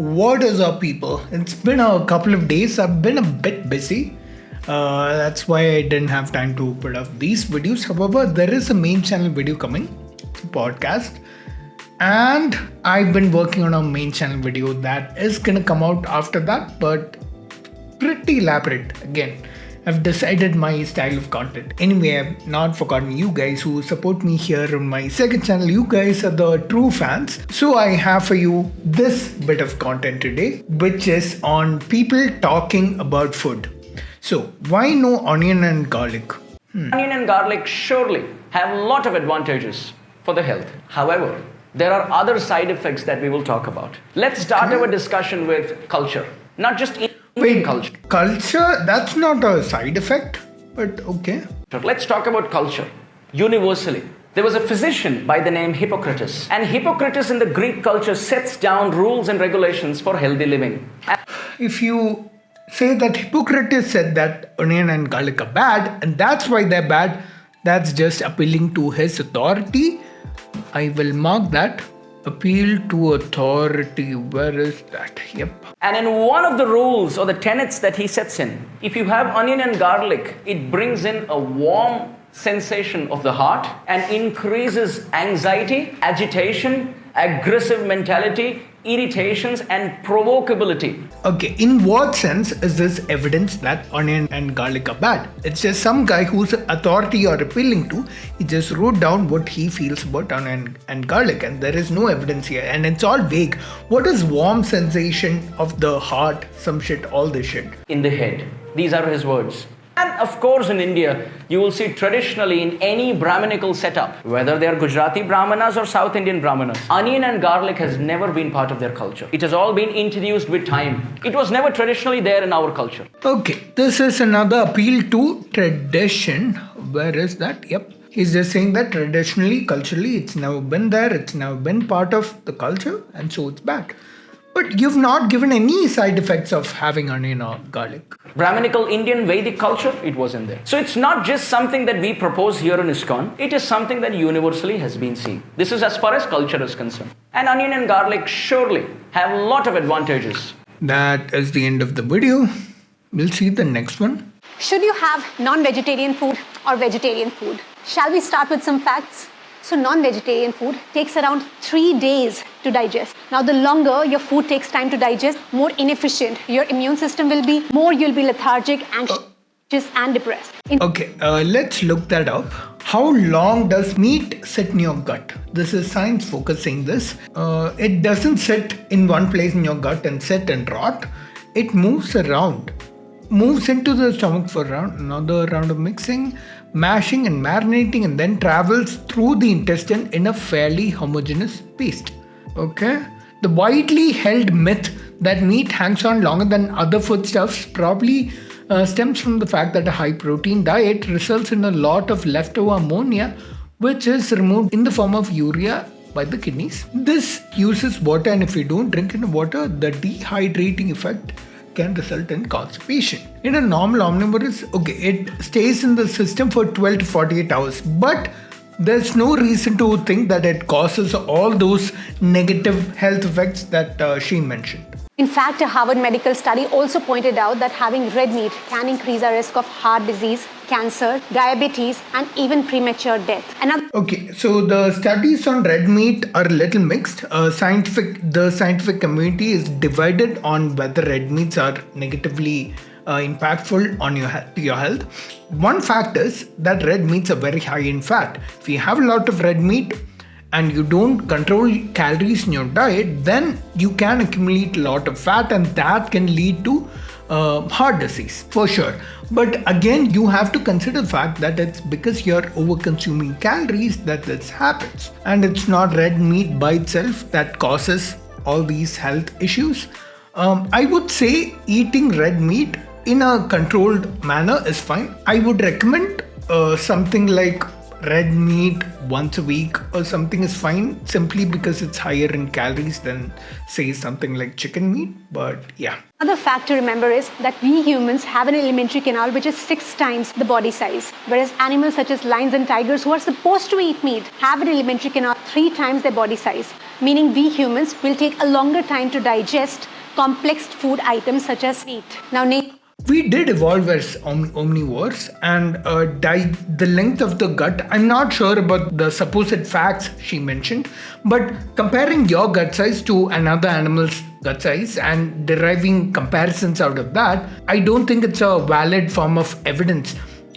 What is up, people? It's been a couple of days. I've been a bit busy. That's why I didn't have time to put up these videos. However, there is a main channel video coming, it's a podcast. And I've been working on a main channel video that is gonna come out after that, but pretty elaborate again. I've decided my style of content. Anyway, I've not forgotten you guys who support me here on my second channel. You guys are the true fans. So I have for you this bit of content today, which is on people talking about food. So why no onion and garlic? Onion and garlic surely have a lot of advantages for the health. However, there are other side effects that we will talk about. Let's start our discussion with culture, not just Indian culture. Culture? That's not a side effect, but okay. Let's talk about culture. Universally, there was a physician by the name Hippocrates, and Hippocrates in the Greek culture sets down rules and regulations for healthy living. If you say that Hippocrates said that onion and garlic are bad, and that's why they're bad, that's just appealing to his authority. I will mark that. Appeal to authority. Where is that? Yep. And in one of the rules or the tenets that he sets in, if you have onion and garlic, it brings in a warm sensation of the heart and increases anxiety, agitation, aggressive mentality, irritations, and provocability. Okay, in what sense is this evidence that onion and garlic are bad? It's just some guy whose authority you're appealing to, he just wrote down what he feels about onion and garlic, and there is no evidence here, and it's all vague. What is warm sensation of the heart, some shit, all this shit? In the head. These are his words. And of course in India, you will see traditionally in any Brahminical setup, whether they are Gujarati Brahmanas or South Indian Brahmanas, onion and garlic has never been part of their culture. It has all been introduced with time. It was never traditionally there in our culture. Okay, this is another appeal to tradition. Where is that? Yep. He's just saying that traditionally, culturally, it's never been there, it's never been part of the culture, and so it's bad. But you've not given any side effects of having onion or garlic. Brahminical Indian Vedic culture, it wasn't there. So it's not just something that we propose here in ISKCON, it is something that universally has been seen. This is as far as culture is concerned. And onion and garlic surely have a lot of advantages. That is the end of the video. We'll see the next one. Should you have non-vegetarian food or vegetarian food? Shall we start with some facts? So non-vegetarian food takes around 3 days to digest. Now the longer your food takes time to digest, more inefficient your immune system will be, more you'll be lethargic, anxious and depressed. Okay, let's look that up. How long does meat sit in your gut? This is science focusing this. It doesn't sit in one place in your gut and sit and rot. It moves around. Moves into the stomach for another round of mixing, mashing and marinating, and then travels through the intestine in a fairly homogeneous paste. Okay? The widely held myth that meat hangs on longer than other foodstuffs probably stems from the fact that a high protein diet results in a lot of leftover ammonia, which is removed in the form of urea by the kidneys. This uses water, and if you don't drink enough water, the dehydrating effect can result in constipation. In a normal omnivorous, it stays in the system for 12 to 48 hours, but there's no reason to think that it causes all those negative health effects that she mentioned. In fact, a Harvard medical study also pointed out that having red meat can increase our risk of heart disease, cancer, diabetes, and even premature death. Okay, so the studies on red meat are a little mixed. The scientific community is divided on whether red meats are negatively impactful on your health. One fact is that red meats are very high in fat. If you have a lot of red meat and you don't control calories in your diet, then you can accumulate a lot of fat, and that can lead to heart disease for sure. But again, you have to consider the fact that it's because you're over consuming calories that this happens, and it's not red meat by itself that causes all these health issues. I would say eating red meat in a controlled manner is fine. I would recommend something like red meat once a week or something is fine simply because it's higher in calories than, say, something like chicken meat. But yeah. Another fact to remember is that we humans have an alimentary canal which is 6 times the body size, whereas animals such as lions and tigers who are supposed to eat meat have an alimentary canal 3 times their body size, meaning we humans will take a longer time to digest complex food items such as meat. Now, we did evolve as omnivores, and the length of the gut, I'm not sure about the supposed facts she mentioned, but comparing your gut size to another animal's gut size and deriving comparisons out of that, I don't think it's a valid form of evidence.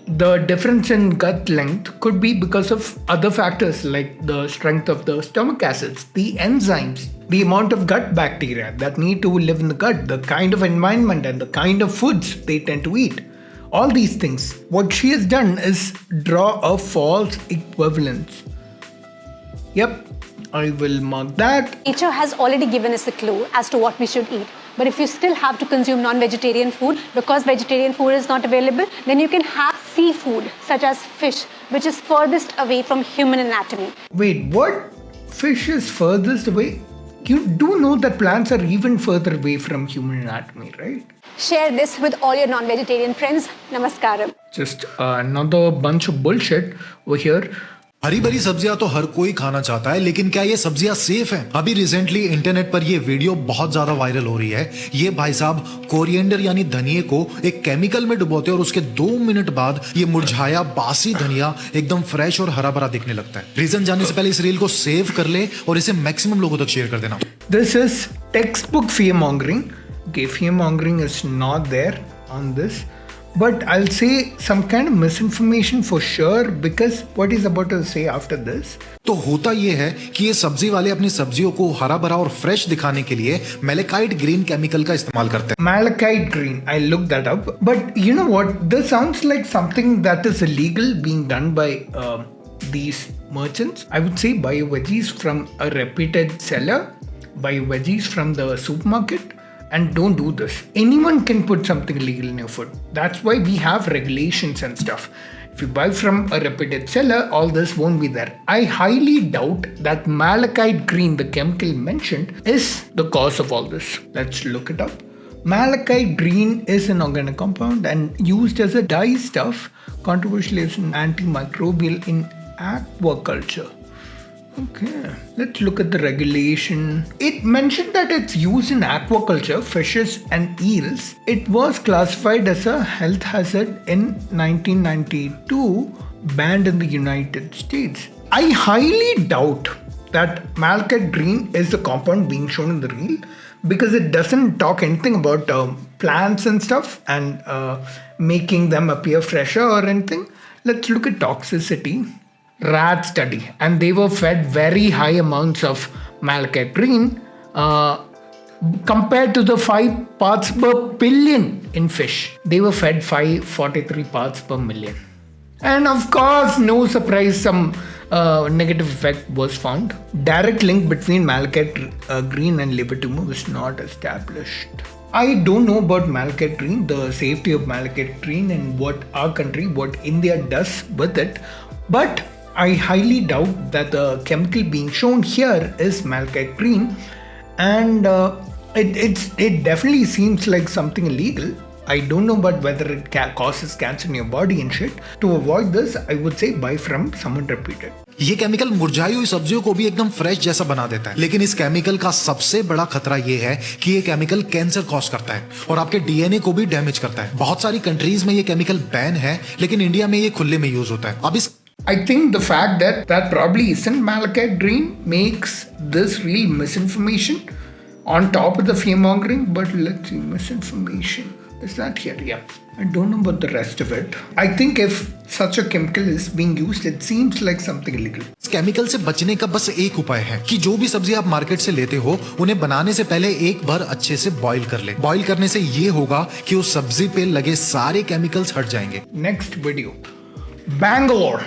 The difference in gut length could be because of other factors like the strength of the stomach acids, the enzymes, the amount of gut bacteria that need to live in the gut, the kind of environment and the kind of foods they tend to eat. All these things. What she has done is draw a false equivalence. Yep, I will mark that. Nature has already given us a clue as to what we should eat. But if you still have to consume non-vegetarian food because vegetarian food is not available, then you can have seafood such as fish, which is furthest away from human anatomy. Wait, what? Fish is furthest away? You do know that plants are even further away from human anatomy, right? Share this with all your non-vegetarian friends. Namaskaram. Just another bunch of bullshit over here. हरी भरी सब्जियां तो हर कोई खाना चाहता है, लेकिन क्या ये सब्जियां सेफ हैं? अभी रिसेंटली इंटरनेट पर ये वीडियो बहुत ज्यादा वायरल हो रही है। ये भाई साहब कोरिएंडर यानी धनिये को एक केमिकल में डुबोते हैं और उसके 2 मिनट बाद ये मुरझाया बासी धनिया एकदम फ्रेश और हरा भरा दिखने लगता है। रीजन जानने से पहले इस रील को सेव कर ले और इसे मैक्सिमम लोगों तक शेयर कर देना। This is textbook fear mongering. Okay, fear mongering is not there on this. But I'll say some kind of misinformation for sure because what he's about to say after this. तो होता ये है कि ये सब्जी वाले अपनी सब्जियों को हरा भरा और फ्रेश दिखाने के लिए मैलेकाइट ग्रीन केमिकल का इस्तेमाल करते हैं। Malachite green, I looked that up. But you know what? This sounds like something that is illegal being done by these merchants. I would say buy veggies from a reputed seller, buy veggies from the supermarket. And don't do this. Anyone can put something illegal in your food. That's why we have regulations and stuff. If you buy from a reputed seller, all this won't be there. I highly doubt that malachite green, the chemical mentioned, is the cause of all this. Let's look it up. Malachite green is an organic compound and used as a dye stuff, controversially as an antimicrobial in aquaculture. Okay, let's look at the regulation. It mentioned that it's used in aquaculture, fishes and eels. It was classified as a health hazard in 1992, banned in the United States. I highly doubt that malachite green is the compound being shown in the reel because it doesn't talk anything about plants and stuff and making them appear fresher or anything. Let's look at toxicity. Rat study, and they were fed very high amounts of malachite green compared to the 5 parts per billion in fish. They were fed 543 parts per million. And of course, no surprise, some negative effect was found. Direct link between malachite green and liver tumor was not established. I don't know about malachite green, the safety of malachite green and what our country, what India does with it, but I highly doubt that the chemical being shown here is malachite green, and it definitely seems like something illegal. I don't know about whether it causes cancer in your body and shit. To avoid this, I would say buy from someone reputed. ये chemical मुरझाई हुई सब्जियों को भी एकदम fresh जैसा बना देता है, लेकिन इस केमिकल का सबसे बड़ा खतरा ये है कि ये केमिकल कैंसर कॉज करता है और आपके डीएनए को भी डैमेज करता है। बहुत सारी कंट्रीज में ये केमिकल बैन है, लेकिन इंडिया में ये खुले में यूज होता है। अब इस I think the fact that probably isn't malachite green makes this real misinformation on top of the fear mongering. But let's see, misinformation. Is that here? Yeah. I don't know about the rest of it. I think if such a chemical is being used, it seems like something illegal. इस chemical से बचने का बस एक उपाय है कि जो भी सब्जी आप मार्केट से लेते हो, उन्हें बनाने से पहले एक बार अच्छे से बॉईल कर ले। बॉईल करने से ये होगा कि उस सब्जी पे लगे सारे केमिकल्स हट जाएंगे। Next video. Bangalore.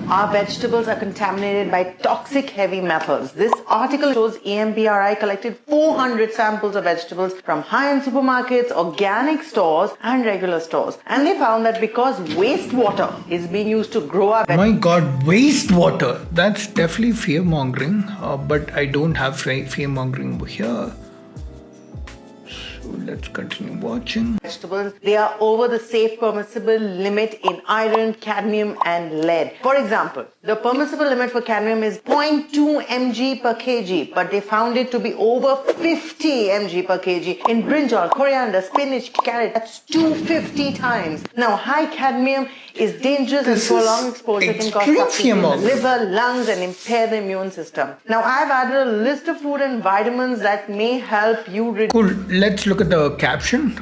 Our vegetables are contaminated by toxic heavy metals. This article shows EMBRI collected 400 samples of vegetables from high-end supermarkets, organic stores and regular stores. And they found that because wastewater is being used to grow our My God, wastewater. That's definitely fear-mongering, but I don't have fear-mongering over here. So let's continue watching. vegetables, they are over the safe permissible limit in iron, cadmium and lead. For example, the permissible limit for cadmium is 0.2 mg per kg, but they found it to be over 50 mg per kg in brinjal, coriander, spinach, carrot. That's 250 times. Now, high cadmium is dangerous and prolonged exposure can cause toxicity in the liver, lungs and impair the immune system. Now, I've added a list of food and vitamins that may help you reduce. Cool. Let's look at the caption.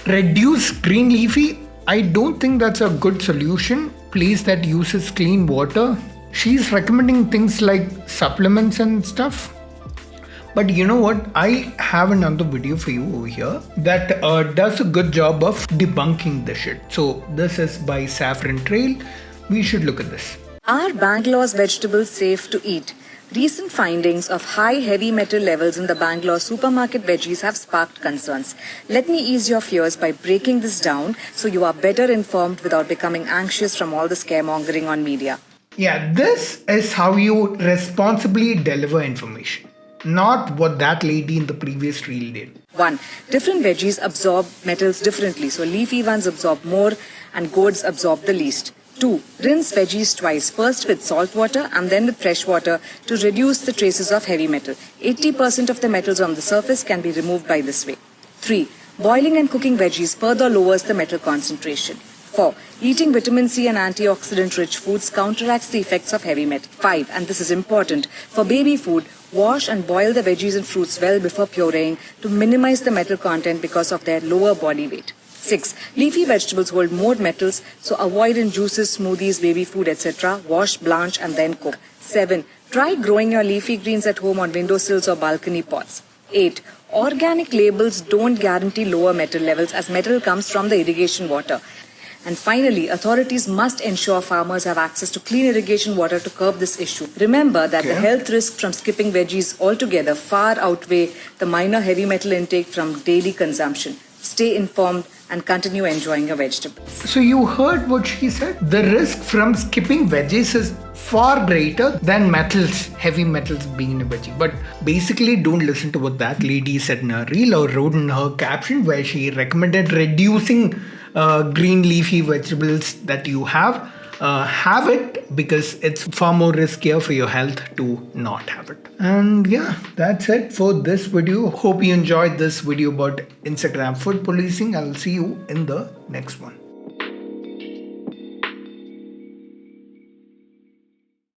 Reduce green leafy. I don't think that's a good solution. Place that uses clean water. She's recommending things like supplements and stuff. But you know what? I have another video for you over here that does a good job of debunking this shit. So this is by Saffron Trail. We should look at this. Are Bangalore's vegetables safe to eat? Recent findings of high heavy metal levels in the Bangalore supermarket veggies have sparked concerns. Let me ease your fears by breaking this down so you are better informed without becoming anxious from all the scaremongering on media. Yeah, this is how you responsibly deliver information. Not what that lady in the previous reel did. 1. Different veggies absorb metals differently, so leafy ones absorb more and gourds absorb the least. 2. Rinse veggies twice, first with salt water and then with fresh water to reduce the traces of heavy metal. 80% of the metals on the surface can be removed by this way. 3. Boiling and cooking veggies further lowers the metal concentration. 4. Eating vitamin C and antioxidant-rich foods counteracts the effects of heavy metal. 5. And this is important, for baby food, wash and boil the veggies and fruits well before pureeing to minimize the metal content because of their lower body weight. 6. Leafy vegetables hold more metals, so avoid in juices, smoothies, baby food, etc. Wash, blanch and then cook. 7. Try growing your leafy greens at home on windowsills or balcony pots. 8. Organic labels don't guarantee lower metal levels as metal comes from the irrigation water. And finally, authorities must ensure farmers have access to clean irrigation water to curb this issue. Remember that the health risks from skipping veggies altogether far outweigh the minor heavy metal intake from daily consumption. Stay informed and continue enjoying your vegetables. So you heard what she said? The risk from skipping veggies is far greater than metals, heavy metals being in a veggie. But basically don't listen to what that lady said in her reel or wrote in her caption where she recommended reducing green leafy vegetables that you have. Have it because it's far more riskier for your health to not have it. And yeah, that's it for this video. Hope you enjoyed this video about Instagram food policing. I'll see you in the next one.